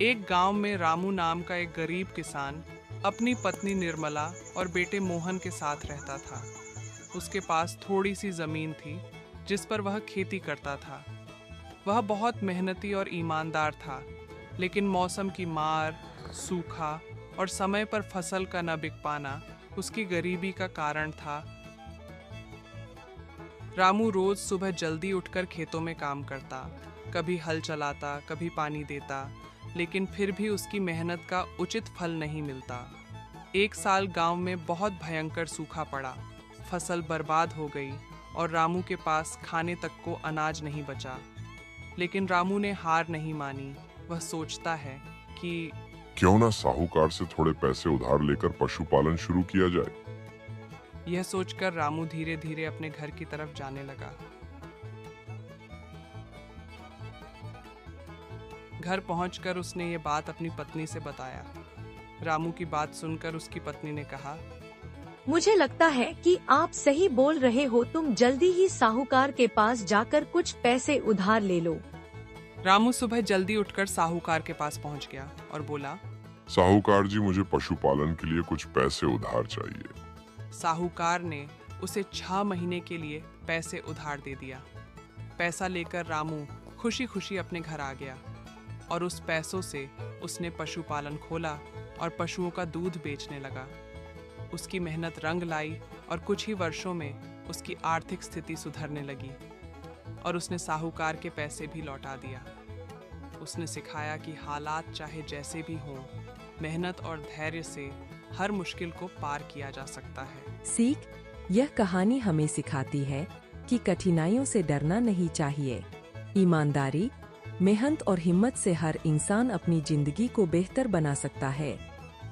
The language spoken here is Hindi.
एक गांव में रामू नाम का एक गरीब किसान अपनी पत्नी निर्मला और बेटे मोहन के साथ रहता था। उसके पास थोड़ी सी जमीन थी जिस पर वह खेती करता था। वह बहुत मेहनती और ईमानदार था, लेकिन मौसम की मार, सूखा और समय पर फसल का न बिक पाना उसकी गरीबी का कारण था। रामू रोज सुबह जल्दी उठकर खेतों में काम करता, कभी हल चलाता, कभी पानी देता, लेकिन फिर भी उसकी मेहनत का उचित फल नहीं मिलता। एक साल गांव में बहुत भयंकर सूखा पड़ा, फसल बर्बाद हो गई और रामू के पास खाने तक को अनाज नहीं बचा। लेकिन रामू ने हार नहीं मानी। वह सोचता है कि क्यों ना साहूकार से थोड़े पैसे उधार लेकर पशुपालन शुरू किया जाए। यह सोचकर रामू धीरे धीरे अपने घर की तरफ जाने लगा। घर पहुंचकर उसने ये बात अपनी पत्नी से बताया। रामू की बात सुनकर उसकी पत्नी ने कहा, मुझे लगता है कि आप सही बोल रहे हो, तुम जल्दी ही साहूकार के पास जाकर कुछ पैसे उधार ले लो। रामू सुबह जल्दी उठकर साहूकार के पास पहुंच गया और बोला, साहूकार जी, मुझे पशुपालन के लिए कुछ पैसे उधार चाहिए। साहूकार ने उसे 6 महीने के लिए पैसे उधार दे दिया। पैसा लेकर रामू खुशी खुशी अपने घर आ गया और उस पैसों से उसने पशुपालन खोला और पशुओं का दूध बेचने लगा। उसकी मेहनत रंग लाई और कुछ ही वर्षों में उसकी आर्थिक स्थिति सुधरने लगी और उसने साहूकार के पैसे भी लौटा दिया। उसने सिखाया कि हालात चाहे जैसे भी हों, मेहनत और धैर्य से हर मुश्किल को पार किया जा सकता है। सीख, यह कहानी हमें सिखाती है कि कठिनाइयों से डरना नहीं चाहिए। ईमानदारी, मेहनत और हिम्मत से हर इंसान अपनी जिंदगी को बेहतर बना सकता है।